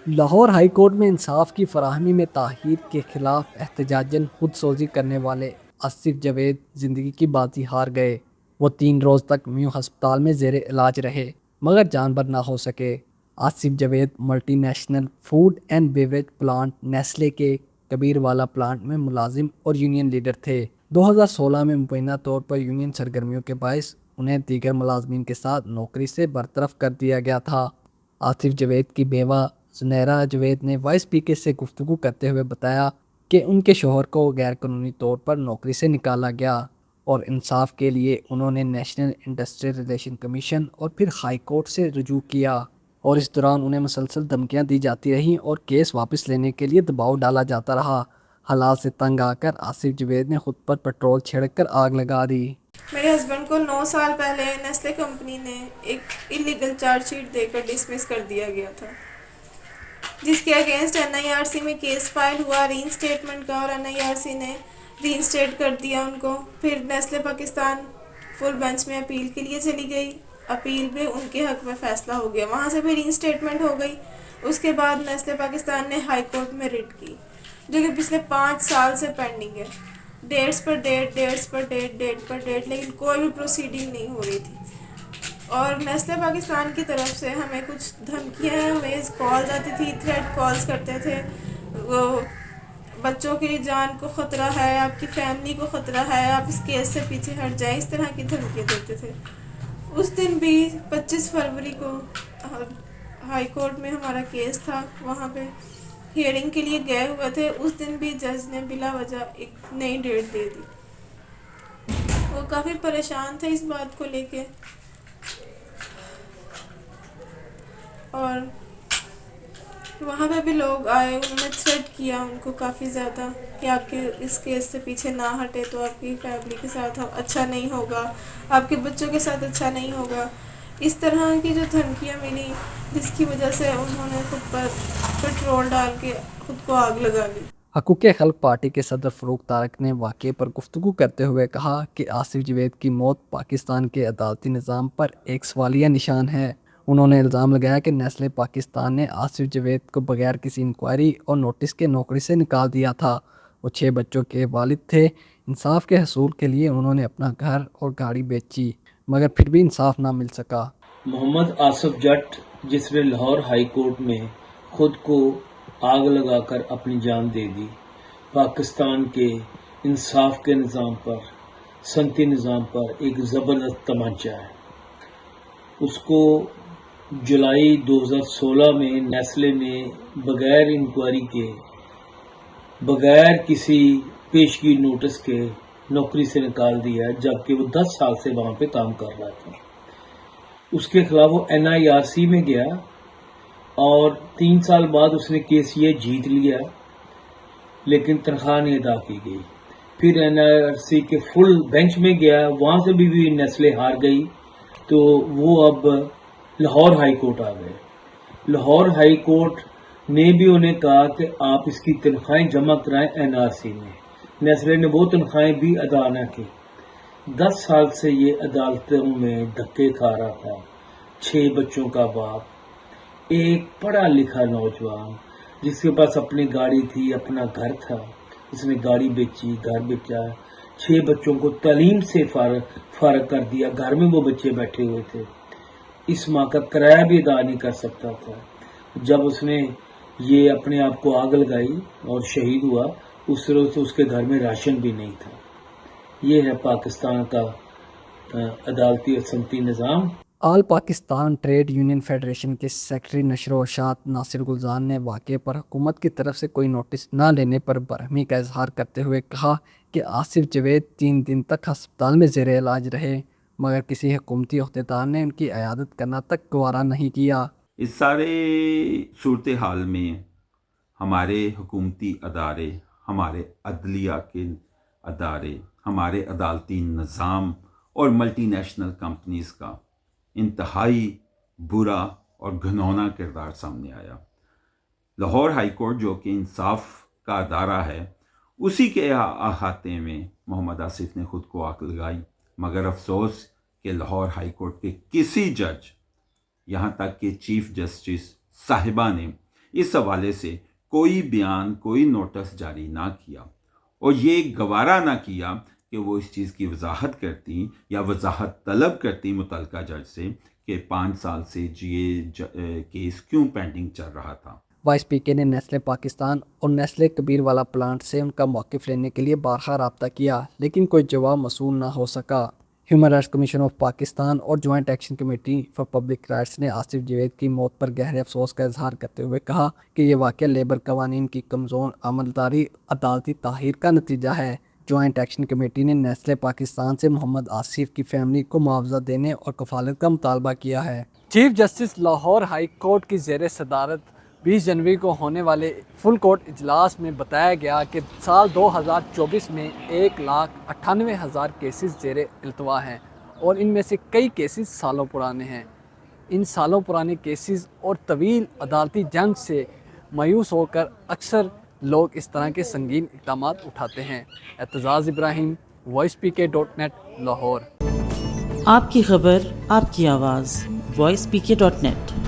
Lahore high court میں انصاف کی فراہمی میں تاخیر کے خلاف احتجاجاً خود سوزی کرنے والے آصف جاوید زندگی کی بازی ہار گئے۔ وہ 3 روز تک میو ہسپتال میں زیر علاج رہے مگر جان بر نہ ہو سکے۔ Asif Javed multi national food and beverage plant Nestle کے کبیر والا پلانٹ میں ملازم اور یونین لیڈر تھے۔ 2016 میں مبینہ طور پر یونین سرگرمیوں کے باعث انہیں دیگر ملازمین کے ساتھ نوکری سے برطرف کر دیا گیا تھا۔ آصف جاوید کی بیوہ زنیرہ جاوید نے وائس پی کے سے گفتگو کرتے ہوئے بتایا کہ ان کے شوہر کو غیر قانونی طور پر نوکری سے نکالا گیا اور انصاف کے لیے انہوں نے نیشنل انڈسٹریل ریلیشن کمیشن اور پھر ہائی کورٹ سے رجوع کیا، اور اس دوران انہیں مسلسل دھمکیاں دی جاتی رہیں اور کیس واپس لینے کے لیے دباؤ ڈالا جاتا رہا۔ حالات سے تنگ آ کر آصف جاوید نے خود پر پٹرول چھڑک کر آگ لگا دی۔ میرے ہسبینڈ کو 9 سال پہلے نیسلے کمپنی نے ایک انلیگل چارج شیٹ دے کر ڈسمس کر دیا گیا تھا، جس کے اگینسٹ NIRC میں کیس فائل ہوا ری انسٹیٹمنٹ کا، اور NIRC نے ری انسٹیٹ کر دیا ان کو۔ پھر نیسلے پاکستان فل بینچ میں اپیل کے لیے چلی گئی، اپیل میں ان کے حق میں فیصلہ ہو گیا، وہاں سے بھی ری انسٹیٹمنٹ ہو گئی۔ اس کے بعد نیسلے پاکستان نے ہائی کورٹ میں ریٹ کی، جو کہ پچھلے 5 سال سے پینڈنگ ہے، ڈیٹس پر ڈیٹ، ڈیٹس پر ڈیٹ، ڈیٹ پر ڈیٹ، لیکن کوئی بھی پروسیڈنگ نہیں ہو رہی تھی۔ اور نیسلے پاکستان کی طرف سے ہمیں کچھ دھمکیاں ہمیں کالز آتی تھی، تھریٹ کالز کرتے تھے، وہ بچوں کی جان کو خطرہ ہے، آپ کی فیملی کو خطرہ ہے، آپ اس کیس سے پیچھے ہٹ جائیں، اس طرح کی دھمکیاں دیتے تھے۔ اس دن بھی 25 فروری کو ہائی کورٹ میں ہمارا کیس تھا، وہاں پہ ہیئرنگ کے لیے گئے ہوئے تھے۔ اس دن بھی جج نے بلا وجہ ایک نئی ڈیٹ دے دی۔ وہ کافی پریشان تھے اس بات کو لے کے، اور وہاں پہ بھی لوگ آئے، انہوں نے تھریٹ کیا ان کو کافی زیادہ کہ آپ کے اس کیس سے پیچھے نہ ہٹے تو آپ کی فیملی کے ساتھ اچھا نہیں ہوگا، آپ کے بچوں کے ساتھ اچھا نہیں ہوگا۔ اس طرح کی جو دھمکیاں ملی، جس کی وجہ سے انہوں نے خود پر پٹرول ڈال کے خود کو آگ لگا لی۔ حقوق خلق پارٹی کے صدر فروخ طارق نے واقعے پر گفتگو کرتے ہوئے کہا کہ آصف جاوید کی موت پاکستان کے عدالتی نظام پر ایک سوالیہ نشان ہے۔ انہوں نے الزام لگایا کہ نیسلے پاکستان نے آصف جاوید کو بغیر کسی انکوائری اور نوٹس کے نوکری سے نکال دیا تھا۔ وہ 6 بچوں کے والد تھے۔ انصاف کے حصول کے لیے انہوں نے اپنا گھر اور گاڑی بیچی مگر پھر بھی انصاف نہ مل سکا۔ محمد آصف جٹ، جس نے لاہور ہائی کورٹ میں خود کو آگ لگا کر اپنی جان دے دی، پاکستان کے انصاف کے نظام پر، سنتی نظام پر ایک زبردست تمانچہ ہے۔ اس کو جولائی 2016 میں نیسلے میں بغیر انکوائری کے، بغیر کسی پیشگی نوٹس کے نوکری سے نکال دیا، جبکہ وہ 10 سال سے وہاں پہ کام کر رہا تھا۔ اس کے خلاف وہ NIRC میں گیا اور 3 سال بعد اس نے کیس یہ جیت لیا، لیکن تنخواہ نہیں ادا کی گئی۔ پھر NIRC کے فل بینچ میں گیا، وہاں سے بھی نیسلے ہار گئی، تو وہ اب لاہور ہائی کورٹ آ گئے۔ لاہور ہائی کورٹ نے بھی انہیں کہا کہ آپ اس کی تنخواہیں جمع کرائیں NRC میں۔ نیسلے نے وہ تنخواہیں بھی ادا نہ کی۔ 10 سال سے یہ عدالتوں میں دھکے کھا رہا تھا، 6 بچوں کا باپ، ایک پڑھا لکھا نوجوان جس کے پاس اپنی گاڑی تھی، اپنا گھر تھا، اس نے گاڑی بیچی، گھر بیچا، 6 بچوں کو تعلیم سے فارغ کر دیا، گھر میں وہ بچے بیٹھے ہوئے تھے، اس ماہ کا کرایہ بھی ادا نہیں کر سکتا تھا۔ جب اس نے یہ اپنے آپ کو آگ لگائی اور شہید ہوا، اس روز سے اس کے گھر میں راشن بھی نہیں تھا۔ یہ ہے پاکستان کا عدالتی اور سمتی نظام۔ آل پاکستان ٹریڈ یونین فیڈریشن کے سیکرٹری نشر و اشاعت ناصر گلزان نے واقعے پر حکومت کی طرف سے کوئی نوٹس نہ لینے پر برہمی کا اظہار کرتے ہوئے کہا کہ آصف جاوید 3 دن تک ہسپتال میں زیر علاج رہے مگر کسی حکومتی عہدیدار نے ان کی عیادت کرنا تک گوارا نہیں کیا۔ اس سارے صورتحال میں ہمارے حکومتی ادارے، ہمارے عدلیہ کے ادارے، ہمارے عدالتی نظام اور ملٹی نیشنل کمپنیز کا انتہائی برا اور گھنونا کردار سامنے آیا۔ لاہور ہائی کورٹ جو کہ انصاف کا ادارہ ہے، اسی کے احاطے میں محمد آصف نے خود کو آگ لگائی، مگر افسوس کہ لاہور ہائی کورٹ کے کسی جج، یہاں تک کہ چیف جسٹس صاحبہ نے اس حوالے سے کوئی بیان، کوئی نوٹس جاری نہ کیا، اور یہ گوارا نہ کیا کہ وہ اس چیز کی وضاحت کرتی یا وضاحت طلب کرتی متعلقہ جج سے کہ 5 سال سے یہ کیس کیوں پینڈنگ چل رہا تھا۔ وائس پی کے نے نیسلے پاکستان اور نیسلے کبیر والا پلانٹ سے ان کا موقف لینے کے لیے بارہا رابطہ کیا، لیکن کوئی جواب موصول نہ ہو سکا۔ Human rights commission of Pakistan اور joint action committee for public rights نے آصف جاوید کی موت پر گہرے افسوس کا اظہار کرتے ہوئے کہا کہ یہ واقعہ لیبر قوانین کی کمزور عملداری، عدالتی تاخیر کا نتیجہ ہے۔ جوائنٹ ایکشن کمیٹی نے نیسلے پاکستان سے محمد آصف کی فیملی کو معاوضہ دینے اور کفالت کا مطالبہ کیا ہے۔ Chief justice Lahore high court کی زیر صدارت 20 جنوری کو ہونے والے فل کورٹ اجلاس میں بتایا گیا کہ سال 2024 میں 1,98,000 کیسز زیر التوا ہیں اور ان میں سے کئی کیسز سالوں پرانے ہیں۔ ان سالوں پرانے کیسز اور طویل عدالتی جنگ سے مایوس ہو کر اکثر لوگ اس طرح کے سنگین اقدامات اٹھاتے ہیں۔ اعتزاز ابراہیم، voicepk.net، لاہور۔ آپ کی خبر، آپ کی آواز، voicepk.net